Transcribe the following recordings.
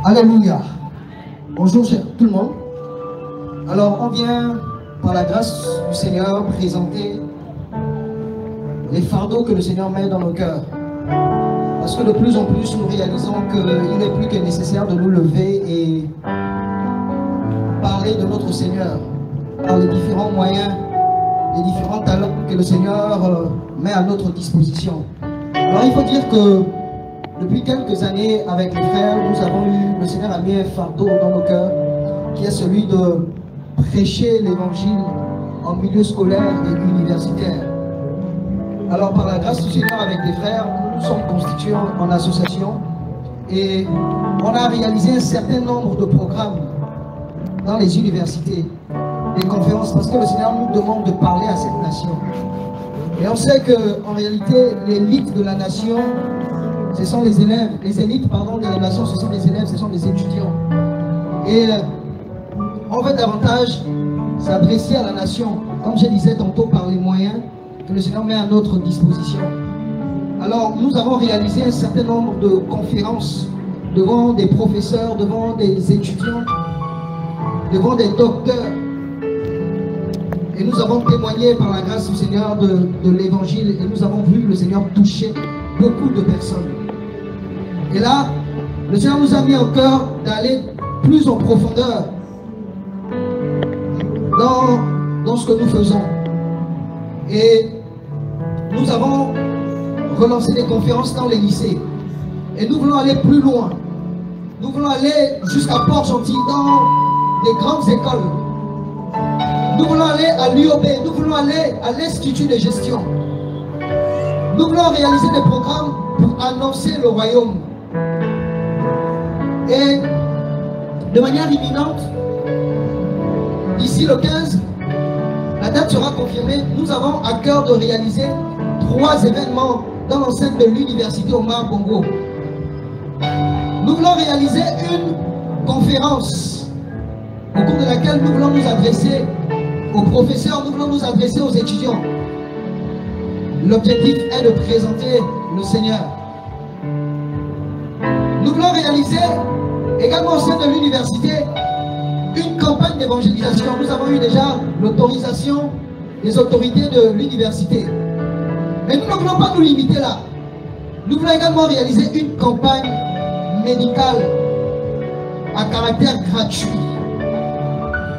Alléluia. Bonjour tout le monde. Alors on vient par la grâce du Seigneur présenter les fardeaux que le Seigneur met dans nos cœurs. Parce que de plus en plus nous réalisons qu'il est plus que nécessaire de nous lever et parler de notre Seigneur par les différents moyens, les différents talents que le Seigneur met à notre disposition. Alors il faut dire que depuis quelques années, avec les frères, le Seigneur a mis un fardeau dans nos cœurs, qui est celui de prêcher l'évangile en milieu scolaire et universitaire. Alors par la grâce du Seigneur, avec les frères, nous sommes constitués en association et on a réalisé un certain nombre de programmes dans les universités, des conférences, parce que le Seigneur nous demande de parler à cette nation. Et on sait qu'en réalité, l'élite de la nation, ce sont les élèves, les élites de la nation, ce sont les élèves, ce sont les étudiants. Et on veut davantage s'adresser à la nation, comme je disais tantôt, par les moyens que le Seigneur met à notre disposition. Alors nous avons réalisé un certain nombre de conférences devant des professeurs, devant des étudiants, devant des docteurs. Et nous avons témoigné par la grâce du Seigneur de l'évangile et nous avons vu le Seigneur toucher beaucoup de personnes. Et là, le Seigneur nous a mis au cœur d'aller plus en profondeur dans ce que nous faisons. Et nous avons relancé des conférences dans les lycées. Et nous voulons aller plus loin. Nous voulons aller jusqu'à Port-Gentil, dans des grandes écoles. Nous voulons aller à l'UOB, nous voulons aller à l'Institut de gestion. Nous voulons réaliser des programmes pour annoncer le royaume. Et de manière imminente, d'ici le 15, la date sera confirmée, nous avons à cœur de réaliser 3 événements dans l'enceinte de l'université Omar Bongo. Nous voulons réaliser une conférence au cours de laquelle nous voulons nous adresser aux professeurs, nous voulons nous adresser aux étudiants. L'objectif est de présenter le Seigneur. Nous voulons réaliser également au sein de l'université une campagne d'évangélisation. Nous avons eu déjà l'autorisation des autorités de l'université. Mais nous ne voulons pas nous limiter là. Nous voulons également réaliser une campagne médicale à caractère gratuit,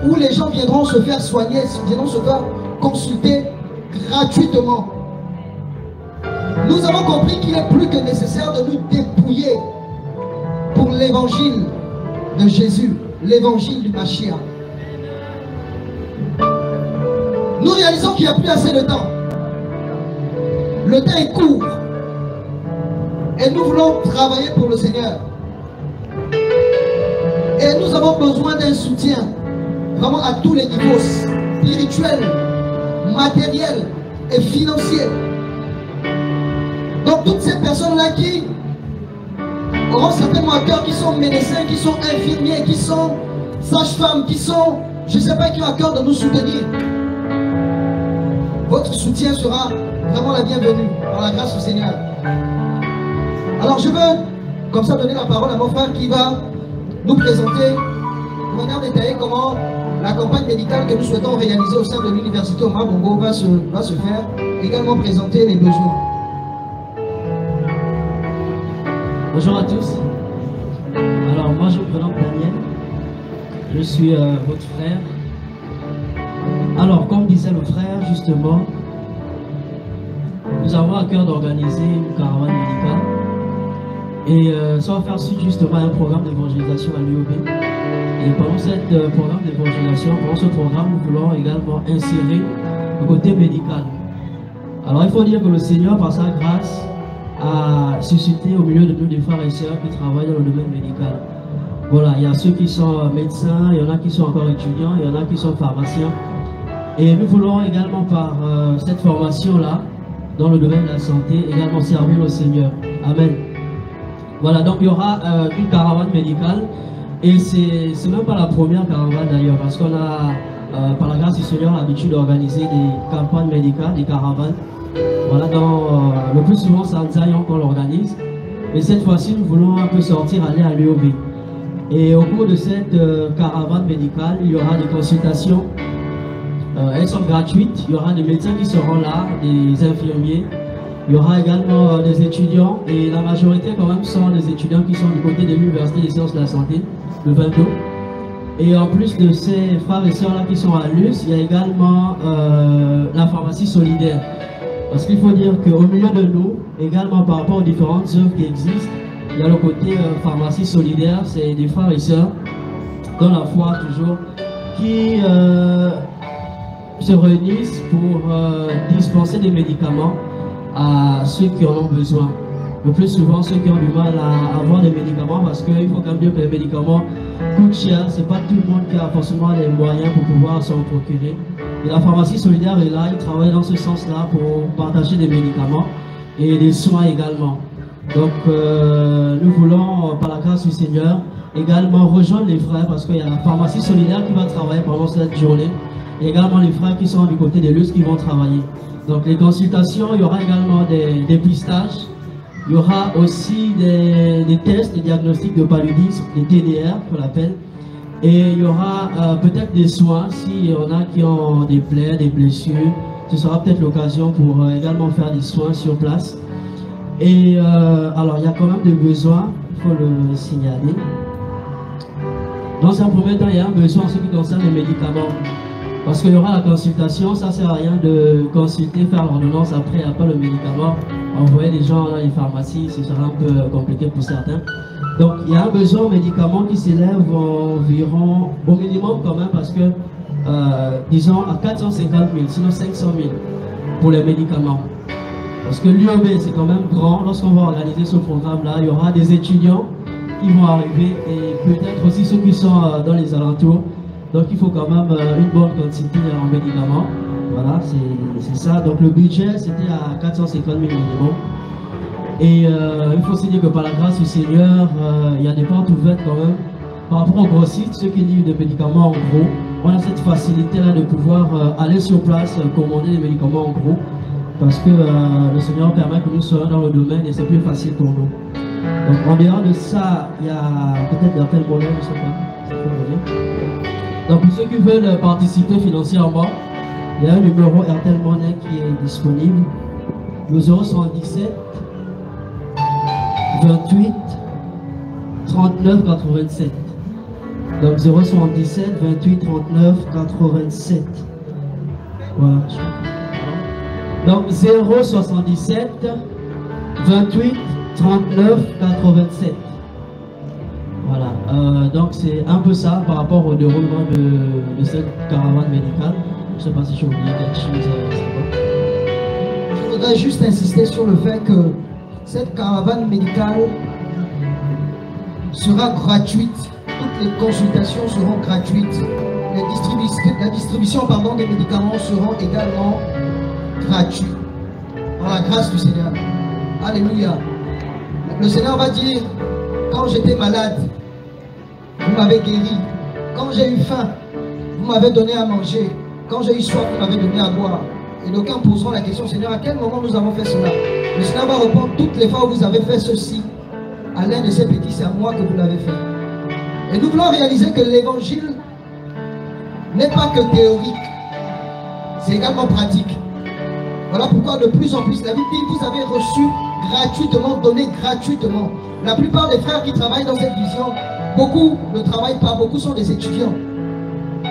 où les gens viendront se faire soigner, viendront se faire consulter gratuitement. Nous avons compris qu'il est plus que nécessaire de nous dépouiller pour l'évangile de Jésus, l'évangile du Mashiach. Nous réalisons qu'il n'y a plus assez de temps. Le temps est court. Et nous voulons travailler pour le Seigneur. Et nous avons besoin d'un soutien, vraiment à tous les niveaux, spirituels, matériels et financiers. Donc toutes ces personnes-là qui auront certainement à cœur, qui sont médecins, qui sont infirmiers, qui sont sages-femmes, qui sont, je ne sais pas, qui ont à cœur de nous soutenir. Votre soutien sera vraiment la bienvenue, par la grâce du Seigneur. Alors je veux, comme ça, donner la parole à mon frère qui va nous présenter de manière détaillée comment la campagne médicale que nous souhaitons réaliser au sein de l'université Omar Bongo va se faire, également présenter les besoins. Bonjour à tous. Alors moi je me prénomme Daniel. Je suis votre frère. Alors comme disait le frère justement, nous avons à cœur d'organiser une caravane médicale. Et ça va faire suite justement à un programme d'évangélisation à l'UOB. Et pendant ce programme d'évangélisation, pendant ce programme, nous voulons également insérer le côté médical. Alors il faut dire que le Seigneur, par sa grâce, a suscité au milieu de nous des frères et sœurs qui travaillent dans le domaine médical. Voilà, il y a ceux qui sont médecins, il y en a qui sont encore étudiants, il y en a qui sont pharmaciens. Et nous voulons également par cette formation-là, dans le domaine de la santé, également servir le Seigneur. Amen. Voilà, donc il y aura une caravane médicale. Et c'est même pas la première caravane d'ailleurs, parce qu'on a, par la grâce du Seigneur, l'habitude d'organiser des campagnes médicales, des caravanes. Voilà, le plus souvent c'est en Zion qu'on l'organise. Mais cette fois-ci, nous voulons un peu sortir, aller à l'UOB. Et au cours de cette caravane médicale, il y aura des consultations. Elles sont gratuites. Il y aura des médecins qui seront là, des infirmiers. Il y aura également des étudiants. Et la majorité quand même sont des étudiants qui sont du côté de l'Université des sciences de la santé, de Vinto. Et en plus de ces frères et sœurs là qui sont à l'US, il y a également la pharmacie solidaire. Parce qu'il faut dire qu'au milieu de nous, également par rapport aux différentes œuvres qui existent, il y a le côté pharmacie solidaire, c'est des frères et sœurs dans la foi toujours, qui se réunissent pour dispenser des médicaments à ceux qui en ont besoin. Le plus souvent, ceux qui ont du mal à avoir des médicaments, parce qu'il faut quand même dire que les médicaments coûtent cher, c'est pas tout le monde qui a forcément les moyens pour pouvoir s'en procurer. Et la pharmacie solidaire est là, il travaille dans ce sens-là pour partager des médicaments et des soins également. Donc nous voulons, par la grâce du Seigneur, également rejoindre les frères, parce qu'il y a la pharmacie solidaire qui va travailler pendant cette journée, et également les frères qui sont du côté des LUS qui vont travailler. Donc les consultations, il y aura également des dépistages, il y aura aussi des tests, des diagnostics de paludisme, des TDR qu'on l'appelle, et il y aura peut-être des soins, s'il y en a qui ont des plaies, des blessures, ce sera peut-être l'occasion pour également faire des soins sur place. Et alors il y a quand même des besoins, il faut le signaler. Dans un premier temps, il y a un besoin en ce qui concerne les médicaments. Parce qu'il y aura la consultation, ça ne sert à rien de consulter, faire l'ordonnance, après il n'y a pas le médicament. Envoyer les gens dans les pharmacies, ce sera un peu compliqué pour certains. Donc il y a un besoin en médicaments qui s'élève environ, au minimum quand même, parce que, disons, à 450 000, sinon 500 000 pour les médicaments. Parce que l'UOB c'est quand même grand, lorsqu'on va organiser ce programme-là, il y aura des étudiants qui vont arriver et peut-être aussi ceux qui sont dans les alentours. Donc il faut quand même une bonne quantité en médicaments. Voilà, c'est ça. Donc le budget c'était à 450 000 minimum. Et il faut aussi dire que par la grâce du Seigneur, il y a des portes ouvertes quand même. Par rapport aux grossistes, ceux qui livrent des médicaments en gros, on a cette facilité-là de pouvoir aller sur place, commander des médicaments en gros. Parce que le Seigneur permet que nous soyons dans le domaine et c'est plus facile pour nous. Donc en dehors de ça, il y a peut-être d'Airtel Money, je ne sais pas. Donc pour ceux qui veulent participer financièrement, il y a un numéro Airtel Money qui est disponible. Le 077 28 39 87. Donc 077 28 39 87. Voilà. Donc 077 28 39 87. Voilà. Donc c'est un peu ça par rapport au déroulement de cette caravane médicale. Je ne sais pas si j'ai oublié quelque chose. Je voudrais juste insister sur le fait que cette caravane médicale sera gratuite. Toutes les consultations seront gratuites. La distribution des médicaments seront également gratuits. Par la grâce du Seigneur. Alléluia. Le Seigneur va dire, quand j'étais malade, vous m'avez guéri. Quand j'ai eu faim, vous m'avez donné à manger. Quand j'ai eu soif, vous m'avez donné à boire. Et d'aucuns poseront la question, Seigneur, à quel moment nous avons fait cela? Le Seigneur va répondre, toutes les fois où vous avez fait ceci, à l'un de ces petits, c'est à moi que vous l'avez fait. Et nous voulons réaliser que l'évangile n'est pas que théorique, c'est également pratique. Voilà pourquoi de plus en plus, la Bible dit, vous avez reçu gratuitement, donné gratuitement. La plupart des frères qui travaillent dans cette vision, beaucoup ne travaillent pas, beaucoup sont des étudiants.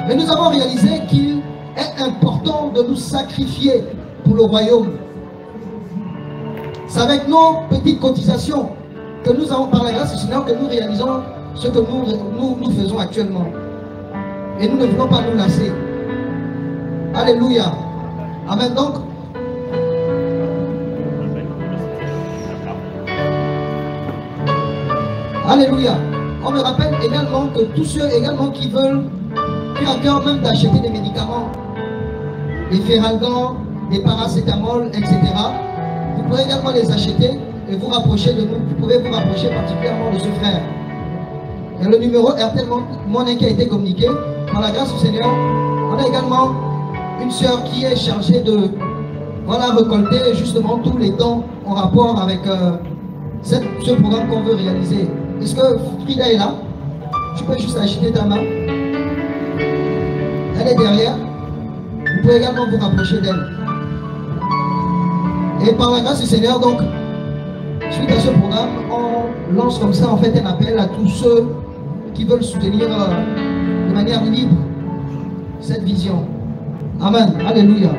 Mais nous avons réalisé qu'il est important de nous sacrifier pour le royaume. C'est avec nos petites cotisations que nous avons, par la grâce du Seigneur, que nous réalisons ce que nous faisons actuellement. Et nous ne voulons pas nous lasser. Alléluia. Amen. Donc, alléluia. On me rappelle également que tous ceux également qui veulent, qui ont à cœur même d'acheter des médicaments, des Feralgan, des paracétamol, etc., vous pouvez également les acheter et vous rapprocher de nous. Vous pouvez vous rapprocher particulièrement de ce frère. Et le numéro Airtel Money qui a été communiqué, par la grâce du Seigneur, on a également une sœur qui est chargée de récolter justement tous les dons en rapport avec ce programme qu'on veut réaliser. Est-ce que Frida est là? Tu peux juste agiter ta main. Elle est derrière. Vous pouvez également vous rapprocher d'elle. Et par la grâce du Seigneur, donc, suite à ce programme, on lance comme ça en fait un appel à tous ceux qui veulent soutenir de manière libre cette vision. Amen. Alléluia.